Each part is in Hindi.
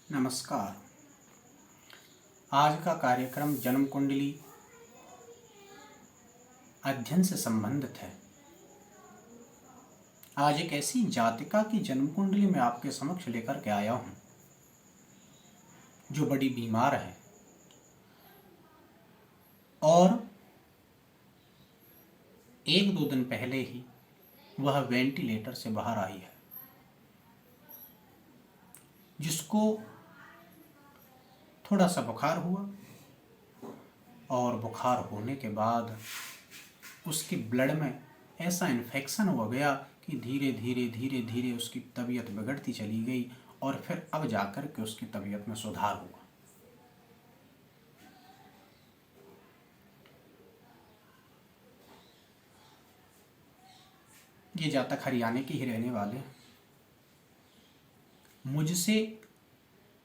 नमस्कार। आज का कार्यक्रम जन्म कुंडली अध्ययन से संबंधित है। आज एक ऐसी जातिका की जन्म कुंडली मैं आपके समक्ष लेकर के आया हूं जो बड़ी बीमार है और एक दो दिन पहले ही वह वेंटिलेटर से बाहर आई है, जिसको थोड़ा सा बुखार हुआ और बुखार होने के बाद उसकी ब्लड में ऐसा इन्फेक्शन हो गया कि धीरे धीरे उसकी तबीयत बिगड़ती चली गई और फिर अब जाकर के उसकी तबीयत में सुधार हुआ। ये जातक हरियाणा के ही रहने वाले, मुझसे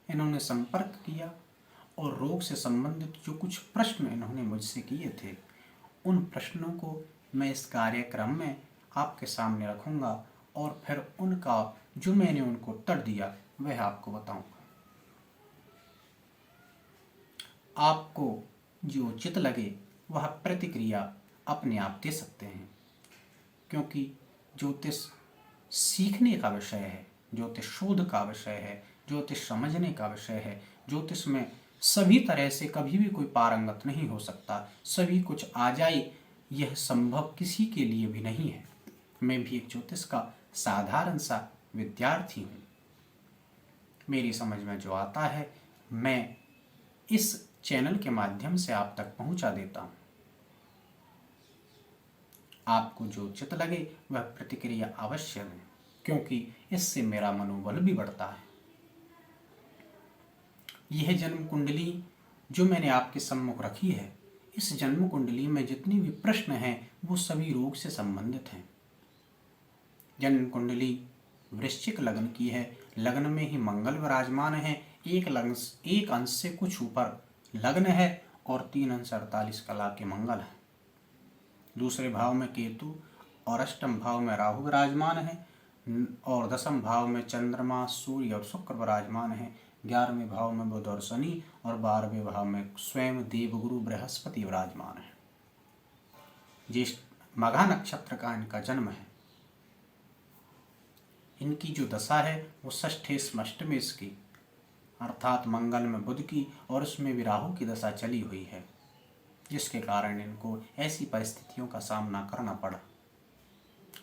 इन्होंने संपर्क किया और रोग से संबंधित जो कुछ प्रश्न इन्होंने मुझसे किए थे उन प्रश्नों को मैं इस कार्यक्रम में आपके सामने रखूंगा और फिर उनका जो मैंने उनको उत्तर दिया वह आपको बताऊंगा। आपको जो उचित लगे वह प्रतिक्रिया अपने आप दे सकते हैं, क्योंकि ज्योतिष सीखने का विषय है, ज्योतिष शोध का विषय है, ज्योतिष समझने का विषय है। ज्योतिष में सभी तरह से कभी भी कोई पारंगत नहीं हो सकता, सभी कुछ आ जाए यह संभव किसी के लिए भी नहीं है। मैं भी एक ज्योतिष का साधारण सा विद्यार्थी हूँ। मेरी समझ में जो आता है मैं इस चैनल के माध्यम से आप तक पहुंचा देता हूँ। आपको जो उचित लगे वह प्रतिक्रिया अवश्य दें, क्योंकि इससे मेरा मनोबल भी बढ़ता है। यह जन्म कुंडली जो मैंने आपके सम्मुख रखी है, इस जन्म कुंडली में जितनी भी प्रश्न हैं वो सभी रोग से संबंधित हैं। जन्म कुंडली वृश्चिक लग्न की है, लग्न में ही मंगल विराजमान है, एक अंश से कुछ ऊपर लग्न है और 3 अंश 48 कला के मंगल है। दूसरे भाव में केतु और अष्टम भाव में राहु विराजमान है और दसम भाव में चंद्रमा, सूर्य और शुक्र विराजमान है। 11वें भाव में बुध और शनि और 12वें भाव में स्वयं देवगुरु बृहस्पति विराजमान है। ज्येष्ठ मघा नक्षत्र का इनका जन्म है। इनकी जो दशा है वो षष्ठेश अष्टमेश की, अर्थात मंगल में बुध की और उसमें भी राहु की दशा चली हुई है, जिसके कारण इनको ऐसी परिस्थितियों का सामना करना पड़ा,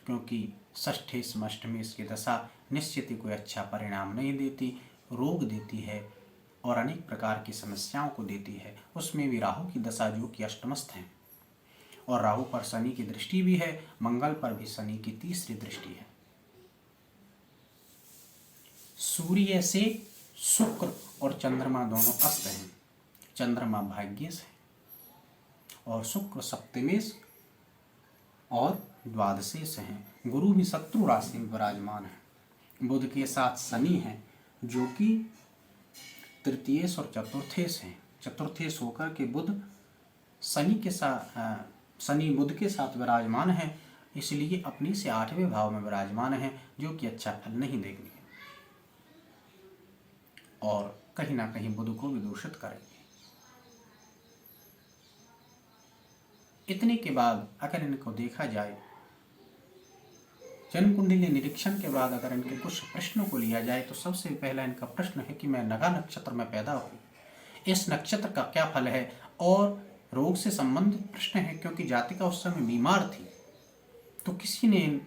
क्योंकि षष्ठेश अष्टमेश की दशा निश्चित ही कोई अच्छा परिणाम नहीं देती, रोग देती है और अनेक प्रकार की समस्याओं को देती है। उसमें भी राहु की दशा जो कि अष्टमस्थ है और राहु पर शनि की दृष्टि भी है, मंगल पर भी शनि की तीसरी दृष्टि है। सूर्य से शुक्र और चंद्रमा दोनों अस्त हैं। चंद्रमा भाग्येश है और शुक्र सप्तमेश और द्वादशेश हैं। गुरु भी शत्रु राशि में विराजमान है। बुध के साथ शनि है जो कि तृतीयेश और चतुर्थेश हैं। चतुर्थेश होकर के बुध शनि बुध के साथ विराजमान है, इसलिए अपनी से 8वें भाव में विराजमान है, जो कि अच्छा फल नहीं देंगे और कहीं ना कहीं बुध को भी दूषित करेंगे। इतने के बाद अगर इनको देखा जाए, जन्म कुंडली निरीक्षण के बाद अगर इनके कुछ प्रश्नों को लिया जाए तो सबसे पहला इनका प्रश्न है कि मैं नगा नक्षत्र में पैदा हूँ, इस नक्षत्र का क्या फल है। और रोग से संबंधित प्रश्न है, क्योंकि जातिका उस समय बीमार थी तो किसी ने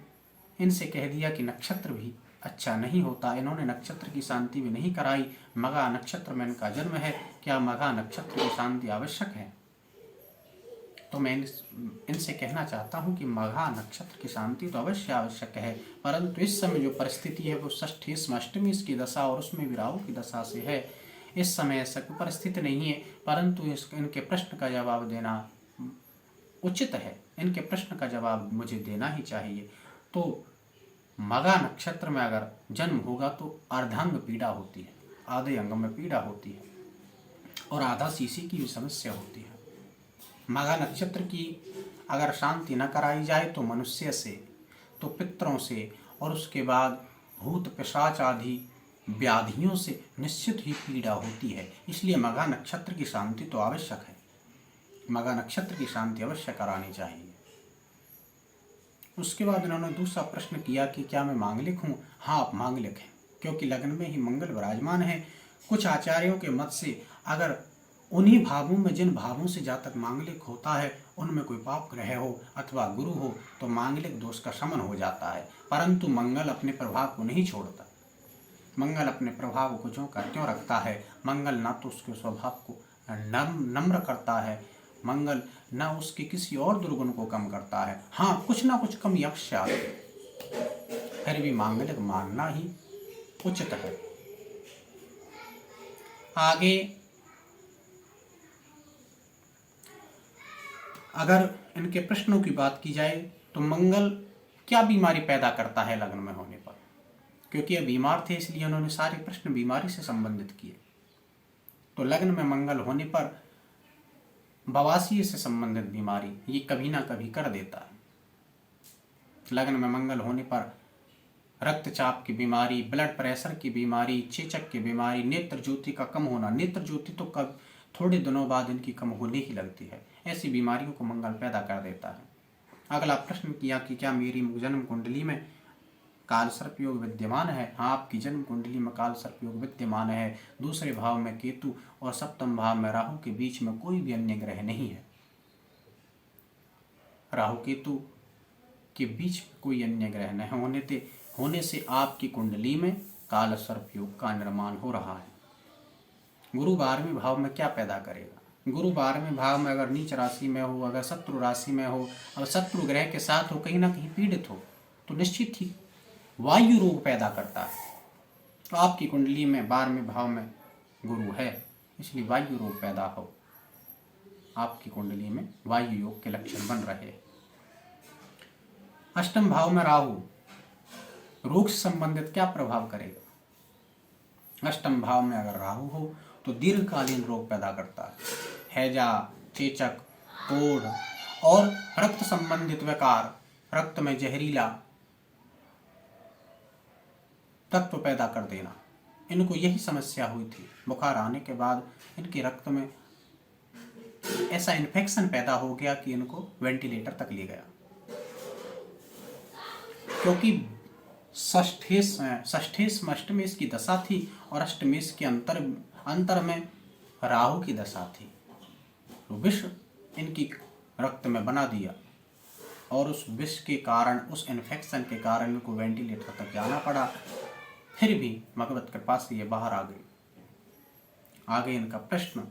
इनसे कह दिया कि नक्षत्र भी अच्छा नहीं होता। इन्होंने नक्षत्र की शांति भी नहीं कराई। मघा नक्षत्र में इनका जन्म है, क्या मघा नक्षत्र की शांति आवश्यक है? तो मैं इनसे कहना चाहता हूं कि मघा नक्षत्र की शांति तो अवश्य आवश्यक है, परंतु इस समय जो परिस्थिति है वो षष्ठेश अष्टमेश की दशा और उसमें भी राहु की दशा से है। इस समय ऐसा कोई परिस्थिति नहीं है, परंतु इनके प्रश्न का जवाब देना उचित है। इनके प्रश्न का जवाब मुझे देना ही चाहिए। तो मघा नक्षत्र में अगर जन्म होगा तो अर्धांग पीड़ा होती है, आधे अंग में पीड़ा होती है और आधा शीशी की भी समस्या होती है। मघा नक्षत्र की अगर शांति न कराई जाए तो मनुष्य से, तो पितरों से और उसके बाद भूत पिशाच आदि व्याधियों से निश्चित ही पीड़ा होती है। इसलिए मघा नक्षत्र की शांति तो आवश्यक है, मघा नक्षत्र की शांति अवश्य करानी चाहिए। उसके बाद इन्होंने दूसरा प्रश्न किया कि क्या मैं मांगलिक हूँ? हाँ, आप मांगलिक हैं, क्योंकि लग्न में ही मंगल विराजमान है। कुछ आचार्यों के मत से अगर उन्हीं भावों में, जिन भावों से जातक मांगलिक होता है, उनमें कोई पाप ग्रह हो अथवा गुरु हो तो मांगलिक दोष का शमन हो जाता है। परंतु मंगल अपने प्रभाव को नहीं छोड़ता। मंगल अपने प्रभाव को ज्यों का त्यों रखता है। मंगल ना तो उसके स्वभाव को नम्र करता है, मंगल ना उसके किसी और दुर्गुण को कम करता है। हाँ, कुछ ना कुछ कमी अवश्य आती है, फिर भी मांगलिक मानना ही उचित है। आगे अगर इनके प्रश्नों की बात की जाए तो मंगल क्या बीमारी पैदा करता है लग्न में होने पर? क्योंकि ये बीमार थे इसलिए उन्होंने सारे प्रश्न बीमारी से संबंधित किए। तो लग्न में मंगल होने पर बवासीर से संबंधित बीमारी ये कभी ना कभी कर देता है। लग्न में मंगल होने पर रक्तचाप की बीमारी, ब्लड प्रेशर की बीमारी, चेचक की बीमारी, नेत्र ज्योति का कम होना। नेत्र ज्योति तो कब थोड़े दिनों बाद इनकी कम होने ही लगती है। ऐसी बीमारियों को मंगल पैदा कर देता है। अगला प्रश्न किया कि क्या मेरी जन्म कुंडली में काल सर्प योग विद्यमान है? हाँ, आपकी जन्म कुंडली में काल सर्प योग विद्यमान है। दूसरे भाव में केतु और सप्तम भाव में राहु के बीच में कोई भी अन्य ग्रह नहीं है। राहु केतु के बीच में कोई अन्य ग्रह नहीं होने से आपकी कुंडली में काल सर्प योग का निर्माण हो रहा है। गुरु 12वें भाव में क्या पैदा करेगा? गुरु 12वें भाव में अगर नीच राशि में हो, अगर शत्रु राशि में हो, और शत्रु ग्रह के साथ हो, कहीं ना कहीं पीड़ित हो, तो निश्चित ही वायु रोग पैदा करता है। तो आपकी कुंडली में 12वें भाव में गुरु है, इसलिए वायु रोग पैदा हो, आपकी कुंडली में वायु योग के लक्षण बन रहे हैं। अष्टम भाव में राहु रोग से संबंधित क्या प्रभाव करेगा? अष्टम भाव में अगर राहु हो तो दीर्घकालीन रोग पैदा करता है। हैजा, चेचक, कोढ़ और रक्त संबंधित विकार, रक्त में जहरीला तत्व पैदा कर देना। इनको यही समस्या हुई थी। बुखार आने के बाद इनके रक्त में ऐसा इन्फेक्शन पैदा हो गया कि इनको वेंटिलेटर तक ले गया, क्योंकि षष्ठेश में अष्टमेश की दशा थी और अष्टमेश के अंतर में राहु की दशा थी। तो विष इनकी रक्त में बना दिया और उस विष के कारण, उस इन्फेक्शन के कारण इनको वेंटिलेटर तक जाना पड़ा। फिर भी भगवत कृपा से ये बाहर आ गई। आगे इनका प्रश्न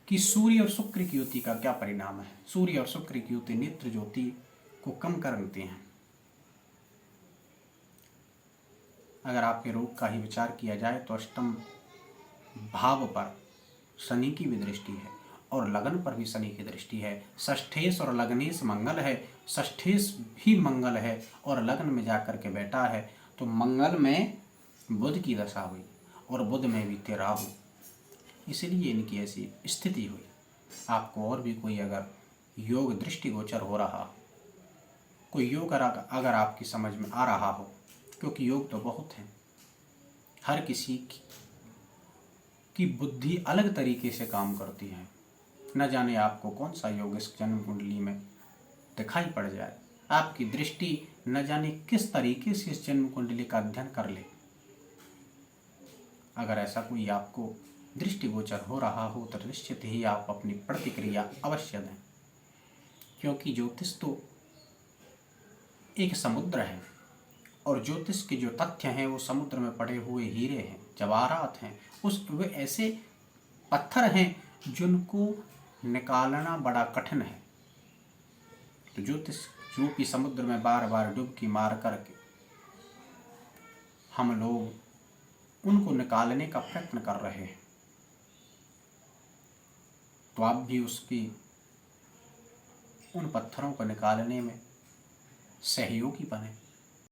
कि सूर्य और शुक्र की युति का क्या परिणाम है? सूर्य और शुक्र की युति नेत्र ज्योति को कम कर देते हैं। अगर आपके रोग का ही विचार किया जाए तो अष्टम भाव पर शनि की भी दृष्टि है और लगन पर भी शनि की दृष्टि है। षष्ठेश और लग्नेश मंगल है, षष्ठेश भी मंगल है और लग्न में जाकर के बैठा है। तो मंगल में बुध की दशा हुई और बुध में भी थे राहु, इसलिए इनकी ऐसी स्थिति हुई। आपको और भी कोई अगर योग दृष्टिगोचर हो रहा, कोई योग अगर आपकी समझ में आ रहा हो, क्योंकि योग तो बहुत हैं, हर किसी की बुद्धि अलग तरीके से काम करती है। न जाने आपको कौन सा योग इस जन्म कुंडली में दिखाई पड़ जाए, आपकी दृष्टि न जाने किस तरीके से इस जन्म कुंडली का अध्ययन कर ले। अगर ऐसा कोई आपको दृष्टिगोचर हो रहा हो तो निश्चित ही आप अपनी प्रतिक्रिया अवश्य दें, क्योंकि ज्योतिष तो एक समुद्र है और ज्योतिष के जो तथ्य हैं वो समुद्र में पड़े हुए हीरे हैं, जवाहरात हैं। वे ऐसे पत्थर हैं जिनको निकालना बड़ा कठिन है। तो ज्योतिष रूपी समुद्र में बार बार डुबकी मार करके हम लोग उनको निकालने का प्रयत्न कर रहे हैं। तो आप भी उन पत्थरों को निकालने में सहयोगी बने।